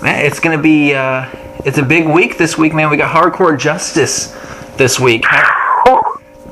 Man, it's going to be, it's a big week this week, man. We got Hardcore Justice this week.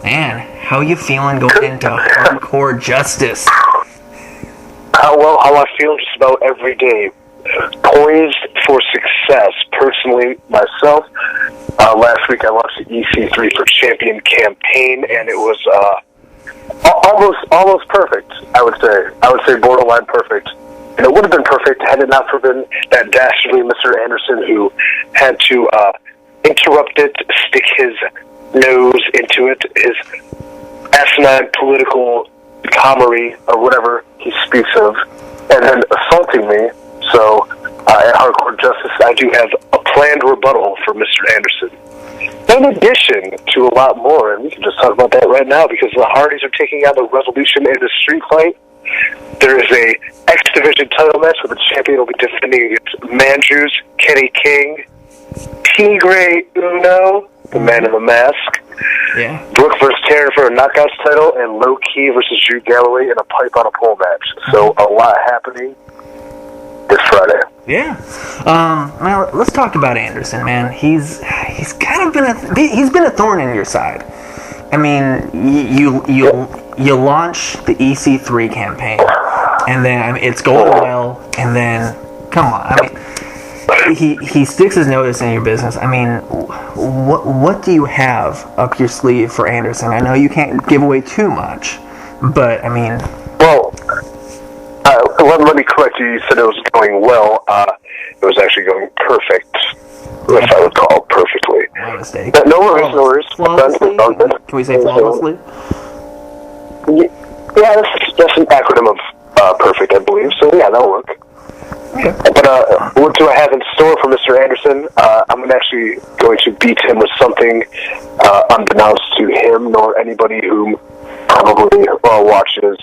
Man, how are you feeling going into Hardcore Justice? How I feel just about every day. Poised for success. Personally, myself, last week I launched the EC3 for Champion Campaign, and it was almost perfect, I would say. I would say borderline perfect. And it would have been perfect had it not for been that dastardly Mr. Anderson who had to interrupt it, stick his nose into it, his asinine political comedy or whatever he speaks of, and then assaulting me. So at Hardcore Justice, I do have a planned rebuttal for Mr. Anderson. In addition to a lot more, and we can just talk about that right now because the Hardys are taking on the Revolution in the street fight. There is a X Division title match where the champion will be defending against Manjus, Kenny King, Tigre Uno, the man in the mask, Brooke versus Terry for a Knockouts title, and Low Key versus Drew Galloway in a pipe on a pole match. So a lot happening this Friday. Yeah. Now let's talk about Anderson, man. He's kind of been a thorn in your side. I mean, you launch the EC3 campaign, and then it's going well, and then come on, I mean, he sticks his nose in your business. I mean, what do you have up your sleeve for Anderson? I know you can't give away too much, but I mean, well, let me correct you. You said it was going well. It was actually going perfect. If I would call it perfectly. My mistake. No worries. Flawlessly? Can we say flawlessly? Yeah, that's an acronym of perfect, I believe. So yeah, that'll work. Okay. But what do I have in store for Mr. Anderson? I'm actually going to beat him with something unbeknownst to him nor anybody who probably watches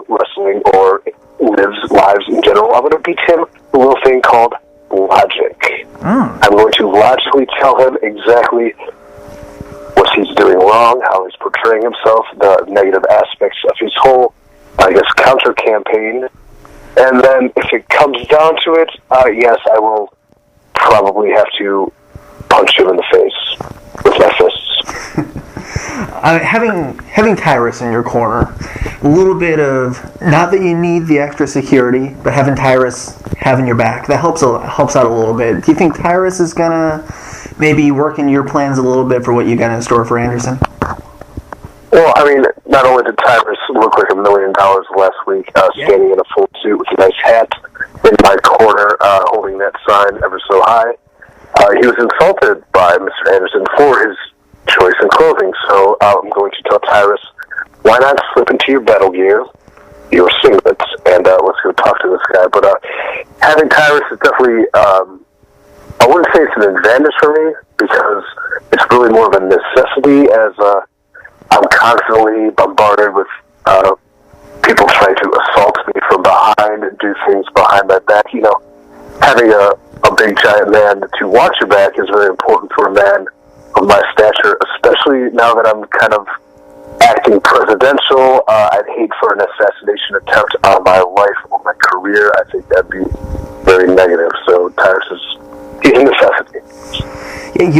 wrestling or lives lives in general. I'm going to beat him with a little thing called logic. I'm going to logically tell him exactly what he's doing wrong, how he's portraying himself, the negative aspects of his whole, counter campaign. And then if it comes down to it, yes, I will probably have to punch him in the face with my fists. Having Tyrus in your corner, a little bit of, not that you need the extra security, but having Tyrus having your back, that helps out a little bit. Do you think Tyrus is gonna maybe work in your plans a little bit for what you got in store for Anderson? Well, I mean, not only did Tyrus look like $1 million last week, standing in a full suit with a nice hat in my corner, holding that sign ever so high, he was insulted by Mr. Anderson for his choice in clothing. So I'm going to tell Tyrus, why not slip into your battle gear, your singlets, and let's go talk to this guy. But having Tyrus is definitely, I wouldn't say it's an advantage for me, because it's really more of a necessity, as I'm constantly bombarded with people trying to assault me from behind and do things behind my back. You know, having a big giant man to watch your back is very important for a man of my stature, especially now that I'm kind of acting presidential. I'd hate for an assassination attempt on my life or my career. I think that'd be very negative. So Tyrus he's a necessity. Yeah,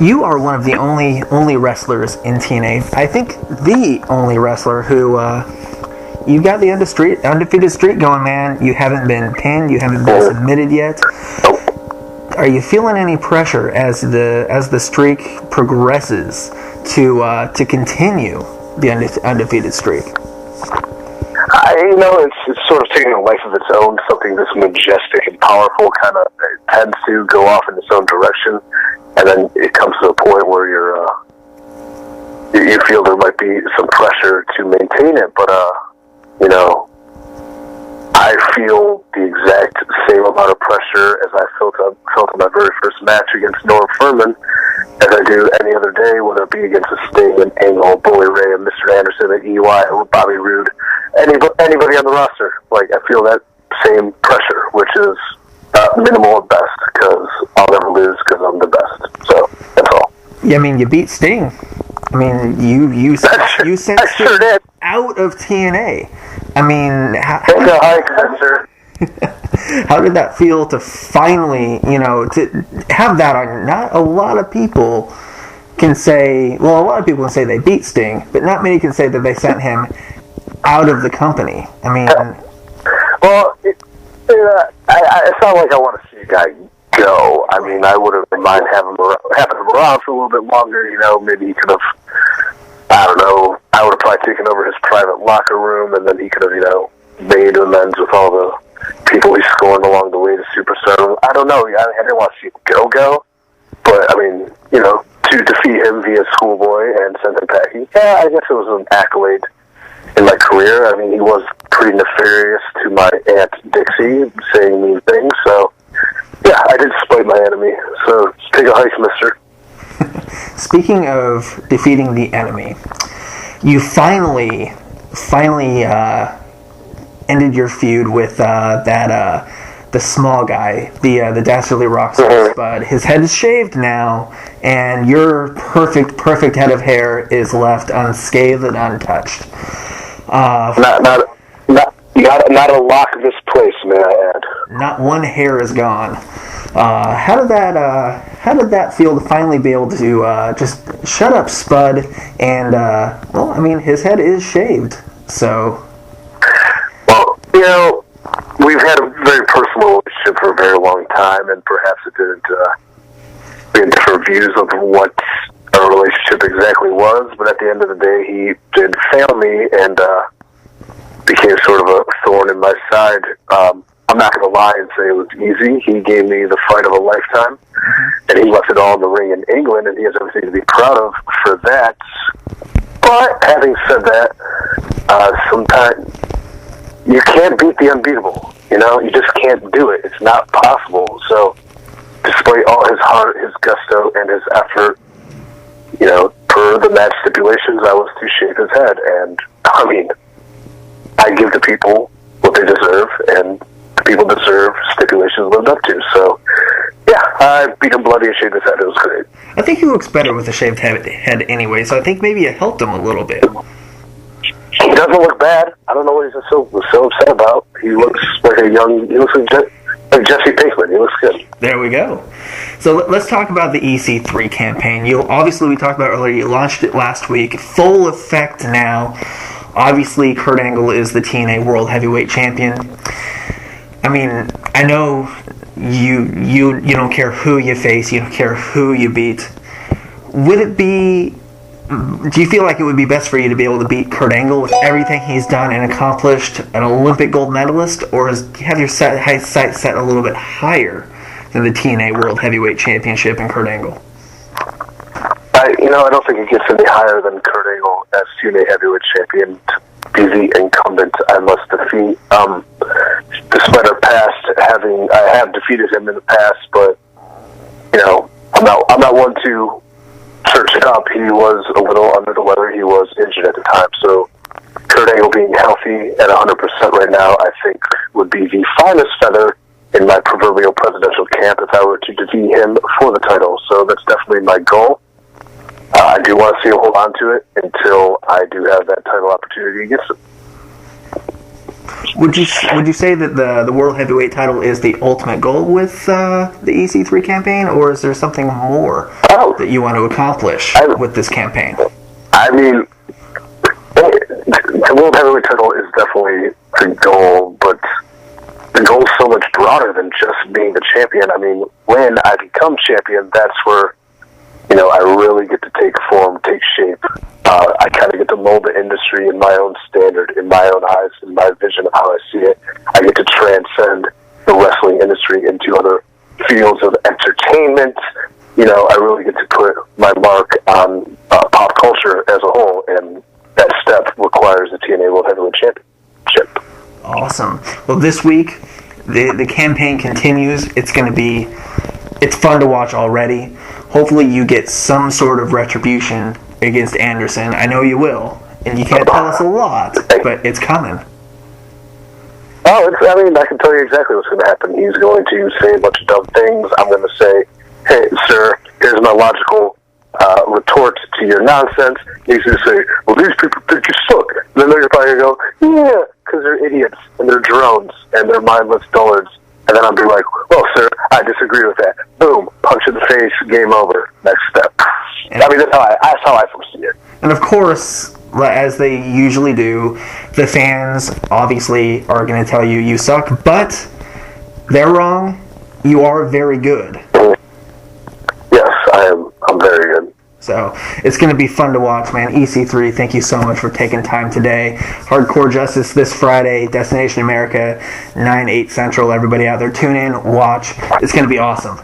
you are one of the only wrestlers in TNA. I think the only wrestler who you've got the undefeated streak going, man. You haven't been pinned. You haven't been submitted yet. Are you feeling any pressure as the streak progresses to continue the undefeated streak? It's sort of taking a life of its own. Something this majestic and powerful kind of tends to go off in its own direction, and then it comes to a point where you feel there might be some pressure to maintain it. But I feel the exact same amount of pressure as I felt in my very first match against Norm Furman as I do any other day, whether it be against a Sting, and Angle, Bully Ray, and Mr. Anderson, and EY, or Bobby Roode, anybody on the roster. Like, I feel that same pressure, which is minimal at best, because I'll never lose because I'm the best. So that's all. Yeah, I mean, you beat Sting. I mean, you sent Sting out of TNA. I mean, How did that feel to finally, to have that on? Not a lot of people can say, well, a lot of people can say they beat Sting, but not many can say that they sent him out of the company. I mean... Well, it's not like I want to see a guy go. I mean, I would have mind having him around for a little bit longer. Maybe he could have, I don't know, I would have probably taken over his private locker room, and then he could have, made amends with all the people he scorned along the way to superstar. I don't know. I didn't want to see him go. But, I mean, to defeat him via Schoolboy and send him packing, yeah, I guess it was an accolade in my career. I mean, he was pretty nefarious to my Aunt Dixie, saying mean things, so, yeah, I did spite my enemy. So, take a hike, mister. Speaking of defeating the enemy, you finally ended your feud with the small guy, the dastardly Rockstar Spud. His head is shaved now, and your perfect head of hair is left unscathed and untouched. Not a lock of this place, may I add. Not one hair is gone. How did that feel to finally be able to just shut up Spud? And well, I mean, his head is shaved, so. Well, we've had a very personal relationship for a very long time, and perhaps it didn't be in different views of what our relationship exactly was. But at the end of the day, he did fail me and became sort of a thorn in my side. I'm not going to lie and say it was easy. He gave me the fight of a lifetime, and he left it all in the ring in England, and he has everything to be proud of for that. But having said that, sometimes you can't beat the unbeatable. You just can't do it. It's not possible. So, despite all his heart, his gusto, and his effort, per the match stipulations, I was to shave his head. And, I mean, I give the people what they deserve, and the people deserve stipulations lived up to. So, yeah, I beat him bloody and shaved his head. It was great. I think he looks better with a shaved head anyway, so I think maybe it helped him a little bit. He doesn't look bad. I don't know what he's so upset about. He looks like he looks like Jesse Pinkman. He looks good. There we go. So let's talk about the EC3 campaign. Obviously, we talked about earlier, you launched it last week. Full effect now. Obviously, Kurt Angle is the TNA World Heavyweight Champion. I mean, I know you don't care who you face, you don't care who you beat. Do you feel like it would be best for you to be able to beat Kurt Angle with everything he's done and accomplished, an Olympic gold medalist, or have your sights set a little bit higher than the TNA World Heavyweight Championship and Kurt Angle? I don't think it gets any higher than Kurt Angle as TNA Heavyweight Champion to be the incumbent I must defeat. Despite our past, I have defeated him in the past, but I'm not one to search it up. He was a little under the weather. He was injured at the time, so Kurt Angle being healthy at 100% right now, I think would be the finest feather in my proverbial presidential camp if I were to defeat him for the title. So that's definitely my goal. I do want to see him hold on to it until I do have that title opportunity against him. Would you say that the World Heavyweight title is the ultimate goal with the EC3 campaign, or is there something more that you want to accomplish with this campaign? I mean, the World Heavyweight title is definitely the goal, but the goal is so much broader than just being the champion. I mean, when I become champion, that's where I really get to take form, take shape. I kind of get to mold the industry in my own standard, in my own eyes, in my vision of how I see it. I get to transcend the wrestling industry into other fields of entertainment. I really get to put my mark on pop culture as a whole, and that step requires the TNA World Heavyweight Championship. Awesome. Well, this week, the campaign continues. It's fun to watch already. Hopefully you get some sort of retribution against Anderson. I know you will. And you can't tell us a lot, but it's coming. I can tell you exactly what's going to happen. He's going to say a bunch of dumb things. I'm going to say, hey, sir, here's my logical retort to your nonsense. He's going to say, well, these people think you suck. And then they're probably going to go, yeah, because they're idiots, and they're drones, and they're mindless dullards, and then I'll be like, "Well, sir, I disagree with that." Boom, punch in the face, game over. Next step. And, I mean, that's how I foresee it. and of course, as they usually do, the fans obviously are going to tell you you suck, but they're wrong. You are very good. Yes, I'm very good. So it's going to be fun to watch, man. EC3, thank you so much for taking time today. Hardcore Justice this Friday, Destination America, 9, 8 Central. Everybody out there, tune in, watch. It's going to be awesome.